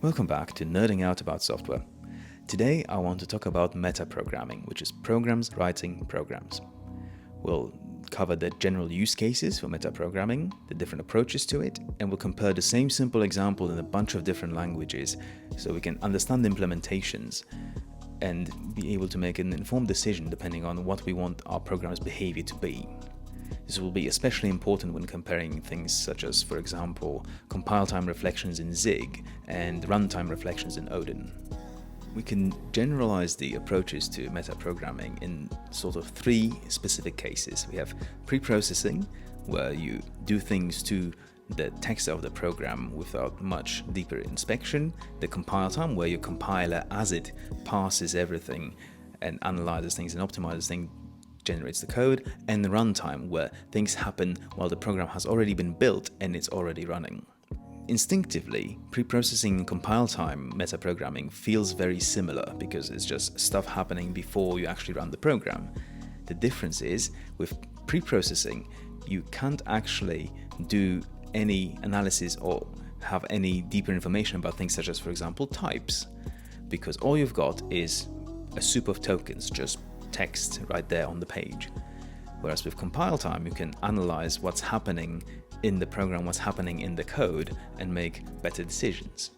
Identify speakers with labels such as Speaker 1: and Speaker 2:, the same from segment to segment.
Speaker 1: Welcome back to Nerding Out About Software. Today I want to talk about metaprogramming, which is programs writing programs. We'll cover the general use cases for metaprogramming, the different approaches to it, and we'll compare the same simple example in a bunch of different languages so we can understand the implementations and be able to make an informed decision depending on what we want our program's behavior to be. This will be especially important when comparing things such as, for example, compile time reflections in Zig and runtime reflections in Odin. We can generalize the approaches to metaprogramming in sort of three specific cases. We have pre-processing, where you do things to the text of the program without much deeper inspection. The compile time, where your compiler, as it parses everything and analyzes things and optimizes things, generates the code. And the runtime, where things happen while the program has already been built and it's already running. Instinctively, pre-processing and compile time metaprogramming feels very similar because it's just stuff happening before you actually run the program. The difference is, with pre-processing, you can't actually do any analysis or have any deeper information about things such as, for example, types, because all you've got is a soup of tokens, just text right there on the page. Whereas with compile time, you can analyze what's happening in the program, what's happening in the code, and make better decisions.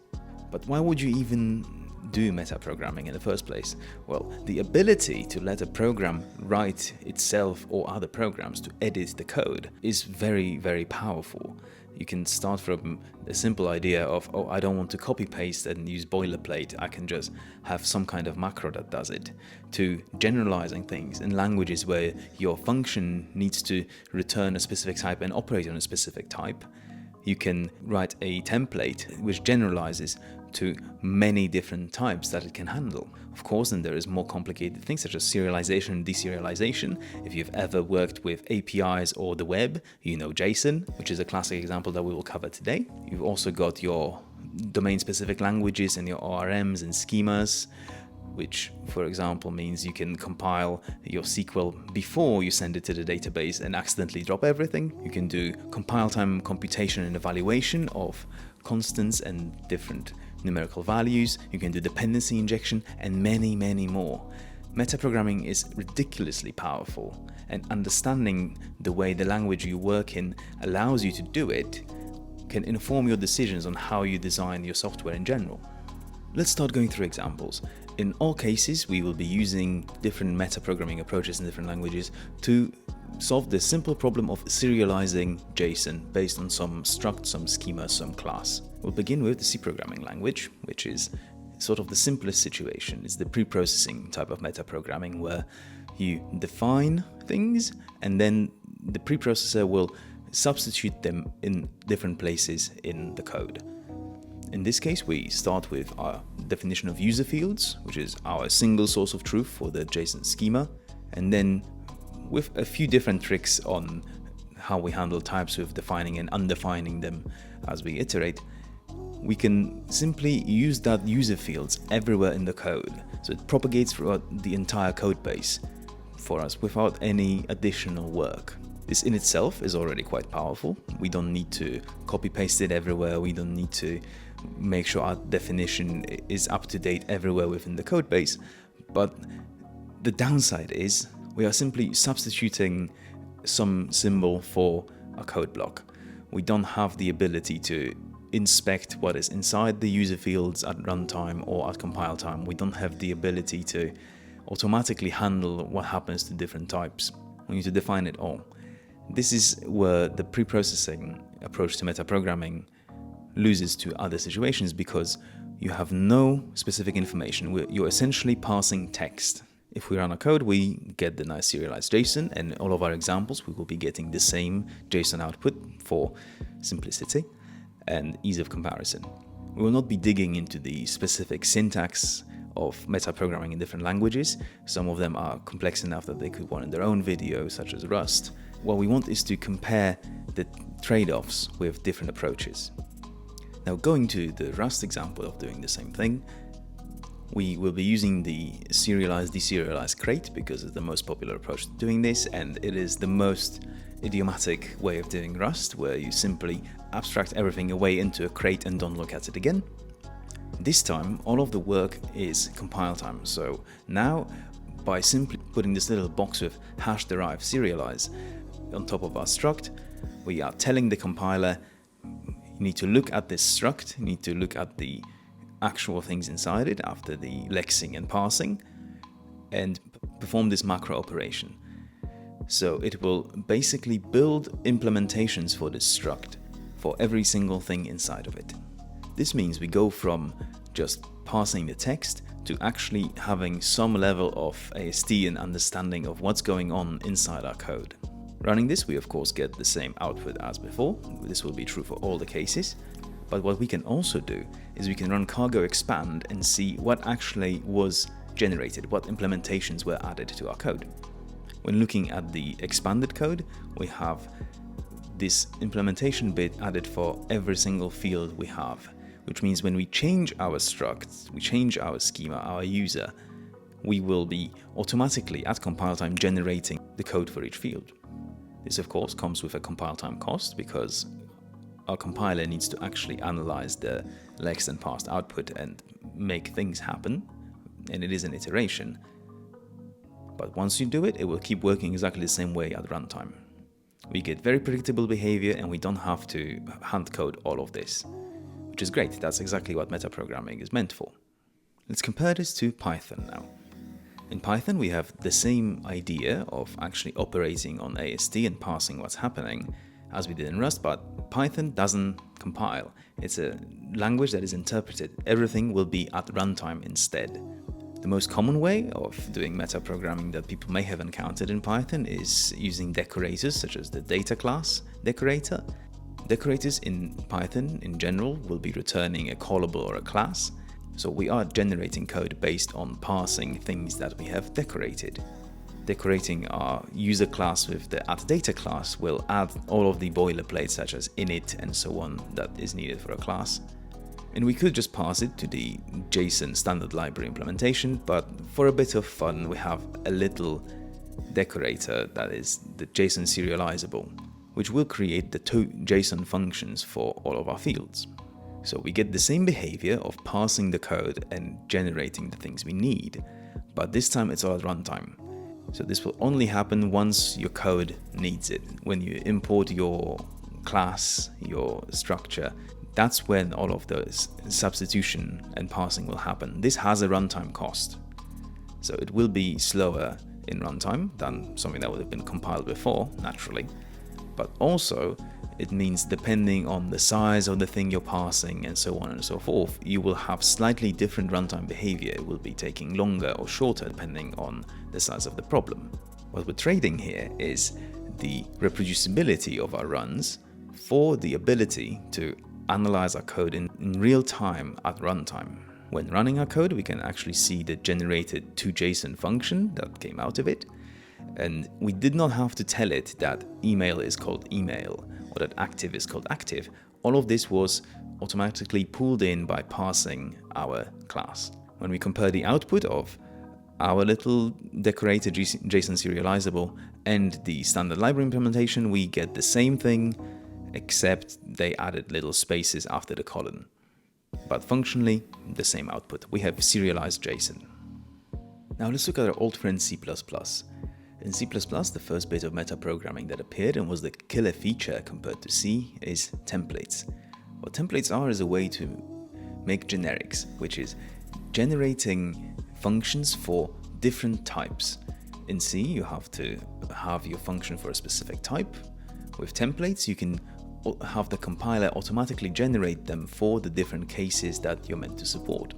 Speaker 1: But why would you even do metaprogramming in the first place? Well, the ability to let a program write itself or other programs to edit the code is very, very powerful. You can start from a simple idea of, oh, I don't want to copy paste and use boilerplate, I can just have some kind of macro that does it, to generalizing things in languages where your function needs to return a specific type and operate on a specific type. You can write a template which generalizes to many different types that it can handle. Of course, then there is more complicated things such as serialization and deserialization. If you've ever worked with APIs or the web, you know JSON, which is a classic example that we will cover today. You've also got your domain-specific languages and your ORMs and schemas, which, for example, means you can compile your SQL before you send it to the database and accidentally drop everything. You can do compile time computation and evaluation of constants and different numerical values. You can do dependency injection and many, many more. Metaprogramming is ridiculously powerful, and understanding the way the language you work in allows you to do it can inform your decisions on how you design your software in general. Let's start going through examples. In all cases, we will be using different metaprogramming approaches in different languages to solve the simple problem of serializing JSON based on some struct, some schema, some class. We'll begin with the C programming language, which is sort of the simplest situation. It's the pre-processing type of metaprogramming where you define things and then the preprocessor will substitute them in different places in the code. In this case, we start with our definition of user fields, which is our single source of truth for the JSON schema, and then with a few different tricks on how we handle types with defining and undefining them as we iterate, we can simply use that user fields everywhere in the code. So it propagates throughout the entire code base for us without any additional work. This in itself is already quite powerful. We don't need to copy paste it everywhere. We don't need to make sure our definition is up to date everywhere within the code base. But the downside is we are simply substituting some symbol for a code block. We don't have the ability to inspect what is inside the user fields at runtime or at compile time. We don't have the ability to automatically handle what happens to different types. We need to define it all. This is where the pre-processing approach to metaprogramming loses to other situations because you have no specific information. You're essentially passing text. If we run a code, we get the nice serialized JSON, and all of our examples, we will be getting the same JSON output for simplicity and ease of comparison. We will not be digging into the specific syntax of metaprogramming in different languages. Some of them are complex enough that they could warrant their own video, such as Rust. What we want is to compare the trade-offs with different approaches. Now, going to the Rust example of doing the same thing, we will be using the serialized deserialized crate because it's the most popular approach to doing this, and it is the most idiomatic way of doing Rust, where you simply abstract everything away into a crate and don't look at it again. This time, all of the work is compile time. So now, by simply putting this little box with hash derive serialize on top of our struct, we are telling the compiler, you need to look at this struct, you need to look at the actual things inside it after the lexing and parsing, and perform this macro operation. So it will basically build implementations for this struct for every single thing inside of it. This means we go from just parsing the text to actually having some level of AST and understanding of what's going on inside our code. Running this, we of course get the same output as before. This will be true for all the cases. But what we can also do is we can run cargo expand and see what actually was generated, what implementations were added to our code. When looking at the expanded code, we have this implementation bit added for every single field we have, which means when we change our struct, we change our schema, our user, we will be automatically at compile time generating the code for each field. This of course comes with a compile time cost because our compiler needs to actually analyze the lexed and parsed output and make things happen, and it is an iteration. But once you do it, it will keep working exactly the same way at runtime. We get very predictable behavior and we don't have to hand code all of this, which is great. That's exactly what metaprogramming is meant for. Let's compare this to Python now. In Python, we have the same idea of actually operating on AST and parsing what's happening as we did in Rust, but Python doesn't compile. It's a language that is interpreted. Everything will be at runtime instead. The most common way of doing metaprogramming that people may have encountered in Python is using decorators, such as the data class decorator. Decorators in Python in general will be returning a callable or a class. So we are generating code based on parsing things that we have decorated. Decorating our user class with the addData class will add all of the boilerplates such as init and so on that is needed for a class. And we could just pass it to the JSON standard library implementation, but for a bit of fun we have a little decorator that is the JSON serializable, which will create the two JSON functions for all of our fields. So we get the same behavior of parsing the code and generating the things we need, but this time it's all at runtime. So this will only happen once your code needs it. When you import your class, your structure, that's when all of those substitution and parsing will happen. This has a runtime cost. So it will be slower in runtime than something that would have been compiled before, naturally. But also, it means depending on the size of the thing you're parsing and so on and so forth, you will have slightly different runtime behavior. It will be taking longer or shorter depending on the size of the problem. What we're trading here is the reproducibility of our runs for the ability to analyze our code in real time at runtime. When running our code, we can actually see the generated toJSON function that came out of it. And we did not have to tell it that email is called email or that active is called active. All of this was automatically pulled in by parsing our class. When we compare the output of our little decorated JSON serializable and the standard library implementation, we get the same thing, except they added little spaces after the colon. But functionally, the same output. We have serialized JSON. Now let's look at our old friend C++. In C++, the first bit of metaprogramming that appeared and was the killer feature compared to C is templates. What templates are is a way to make generics, which is generating functions for different types. In C, you have to have your function for a specific type. With templates, you can have the compiler automatically generate them for the different cases that you're meant to support.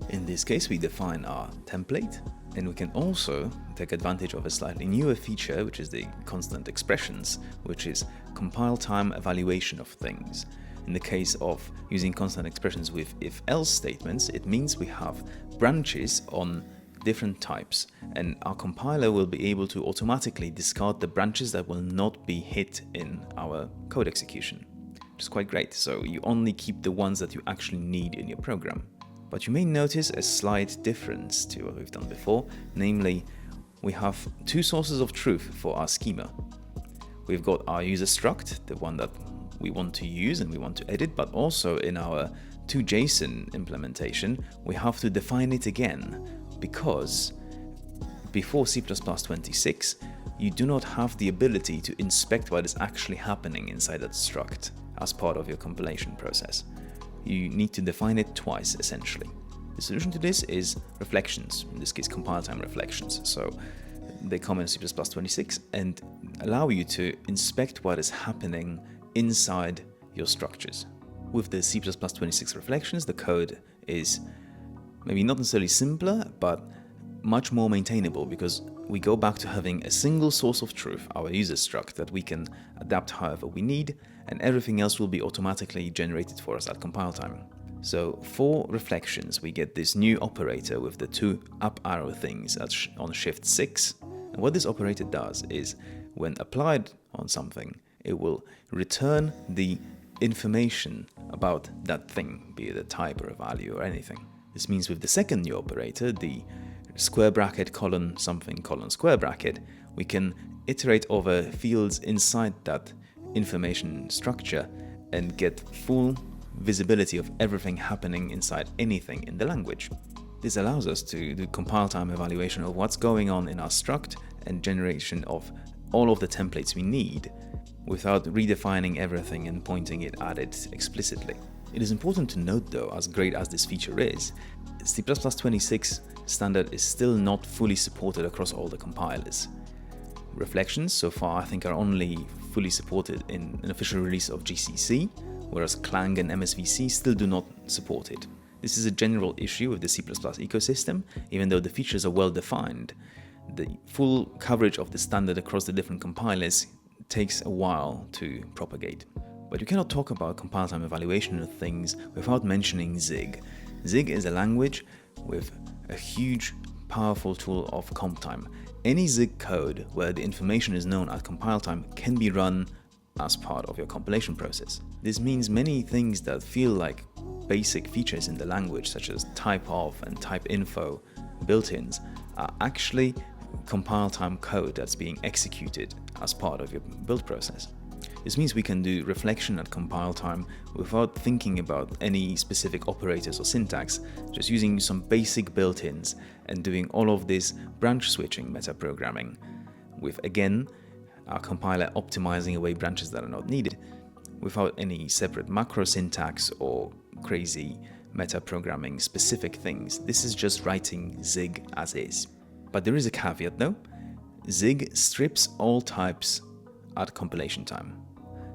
Speaker 1: In this case, we define our template, and we can also take advantage of a slightly newer feature, which is the constant expressions, which is compile time evaluation of things. In the case of using constant expressions with if-else statements, it means we have branches on different types, and our compiler will be able to automatically discard the branches that will not be hit in our code execution, which is quite great. So you only keep the ones that you actually need in your program. But you may notice a slight difference to what we've done before, namely, we have two sources of truth for our schema. We've got our user struct, the one that we want to use and we want to edit, but also in our to JSON implementation, we have to define it again, because before C++26, you do not have the ability to inspect what is actually happening inside that struct as part of your compilation process. You need to define it twice, essentially. The solution to this is reflections, in this case compile time reflections. So they come in C++26 and allow you to inspect what is happening inside your structures. With the C++26 reflections, the code is maybe not necessarily simpler, but much more maintainable, because we go back to having a single source of truth, our user struct, that we can adapt however we need, and everything else will be automatically generated for us at compile time. So for reflections, we get this new operator with the two up arrow things on shift 6. And what this operator does is, when applied on something, it will return the information about that thing, be it a type or a value or anything. This means with the second new operator, the square bracket colon something colon square bracket, we can iterate over fields inside that information structure and get full visibility of everything happening inside anything in the language. This allows us to do compile time evaluation of what's going on in our struct and generation of all of the templates we need without redefining everything and pointing it at it explicitly. It is important to note though, as great as this feature is, C++26 standard is still not fully supported across all the compilers. Reflections so far I think are only fully supported in an official release of GCC, whereas Clang and MSVC still do not support it. This is a general issue with the C++ ecosystem. Even though the features are well defined, the full coverage of the standard across the different compilers takes a while to propagate. But you cannot talk about compile time evaluation of things without mentioning Zig. Zig is a language with a huge, powerful tool of comptime. Any Zig code where the information is known at compile time can be run as part of your compilation process. This means many things that feel like basic features in the language, such as type of and type info built-ins, are actually compile time code that's being executed as part of your build process. This means we can do reflection at compile time without thinking about any specific operators or syntax, just using some basic built-ins and doing all of this branch switching metaprogramming, with again our compiler optimizing away branches that are not needed, without any separate macro syntax or crazy metaprogramming specific things. This is just writing Zig as is. But there is a caveat though. Zig strips all types at compilation time.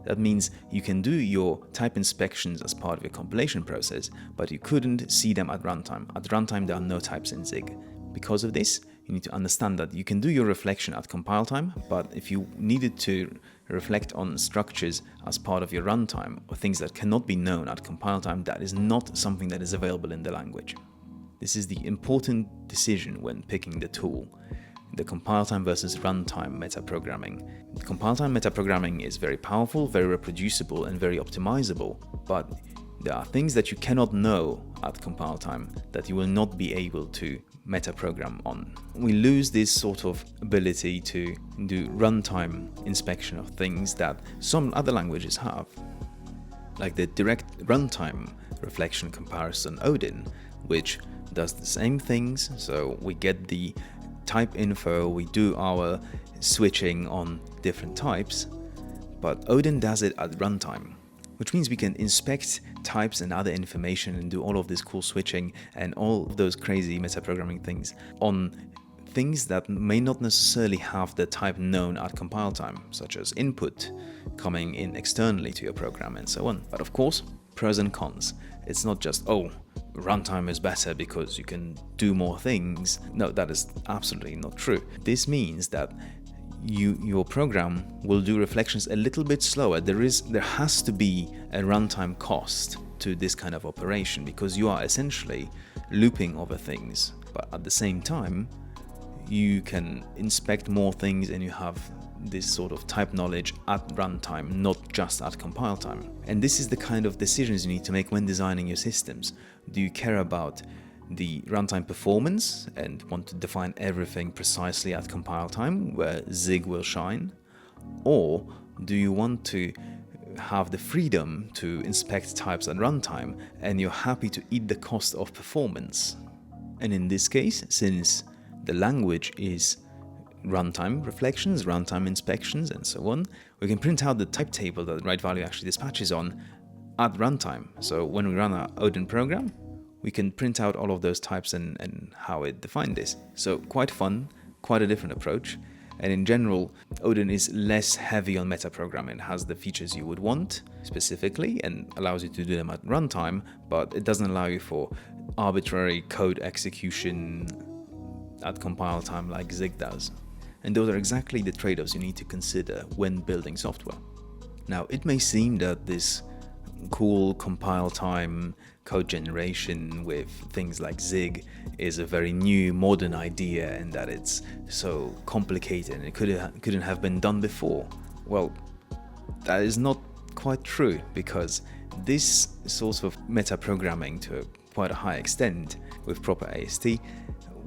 Speaker 1: That means you can do your type inspections as part of your compilation process, but you couldn't see them at runtime. At runtime, there are no types in Zig. Because of this, you need to understand that you can do your reflection at compile time, but if you needed to reflect on structures as part of your runtime or things that cannot be known at compile time, that is not something that is available in the language. This is the important decision when picking the tool. The compile time versus runtime metaprogramming. Compile time metaprogramming is very powerful, very reproducible, and very optimizable, but there are things that you cannot know at compile time that you will not be able to metaprogram on. We lose this sort of ability to do runtime inspection of things that some other languages have, like the direct runtime reflection comparison Odin, which does the same things. So we get the type info, we do our switching on different types, but Odin does it at runtime, which means we can inspect types and other information and do all of this cool switching and all of those crazy metaprogramming things on things that may not necessarily have the type known at compile time, such as input coming in externally to your program and so on. But of course, pros and cons. It's not just, oh, runtime is better because you can do more things. No, that is absolutely not true. This means that your program will do reflections a little bit slower. There has to be a runtime cost to this kind of operation because you are essentially looping over things. But at the same time, you can inspect more things and you have this sort of type knowledge at runtime, not just at compile time. And this is the kind of decisions you need to make when designing your systems. Do you care about the runtime performance and want to define everything precisely at compile time where Zig will shine? Or do you want to have the freedom to inspect types at runtime, and you're happy to eat the cost of performance. And in this case, since the language is runtime reflections, runtime inspections, and so on, we can print out the type table that the write value actually dispatches on at runtime. So when we run our Odin program, we can print out all of those types and how it defined this. So quite fun, quite a different approach. And in general, Odin is less heavy on metaprogramming. It has the features you would want specifically and allows you to do them at runtime, but it doesn't allow you for arbitrary code execution at compile time like Zig does. And those are exactly the trade-offs you need to consider when building software. Now, it may seem that this cool compile time code generation with things like Zig is a very new modern idea and that it's so complicated and it couldn't have been done before. Well, that is not quite true, because this sort of metaprogramming to quite a high extent with proper AST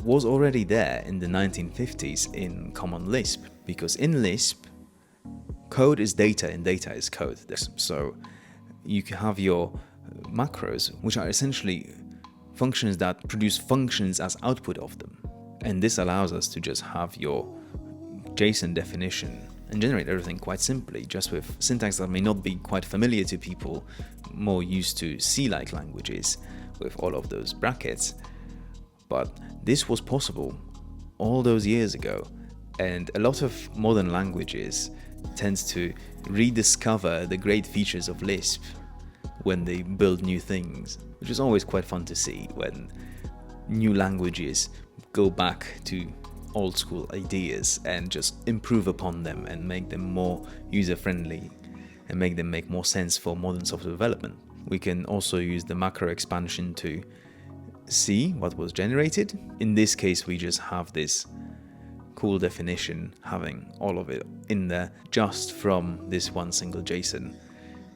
Speaker 1: was already there in the 1950s in Common Lisp, because in Lisp, code is data and data is code. So you can have your macros, which are essentially functions that produce functions as output of them. And this allows us to just have your JSON definition and generate everything quite simply, just with syntax that may not be quite familiar to people more used to C-like languages with all of those brackets. But this was possible all those years ago, and a lot of modern languages tends to rediscover the great features of Lisp when they build new things, which is always quite fun to see when new languages go back to old school ideas and just improve upon them and make them more user-friendly and make them make more sense for modern software development. We can also use the macro expansion to see what was generated. In this case, we just have this cool definition having all of it in there just from this one single JSON.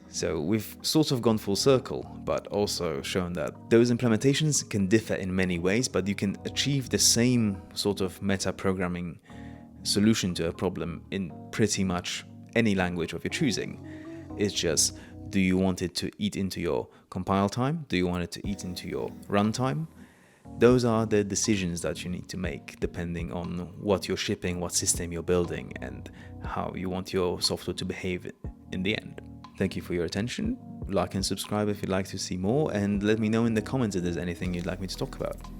Speaker 1: So we've sort of gone full circle, but also shown that those implementations can differ in many ways, but you can achieve the same sort of metaprogramming solution to a problem in pretty much any language of your choosing. It's just, do you want it to eat into your compile time? Do you want it to eat into your runtime? Those are the decisions that you need to make depending on what you're shipping, what system you're building, and how you want your software to behave in the end. Thank you for your attention. Like and subscribe if you'd like to see more, and let me know in the comments if there's anything you'd like me to talk about.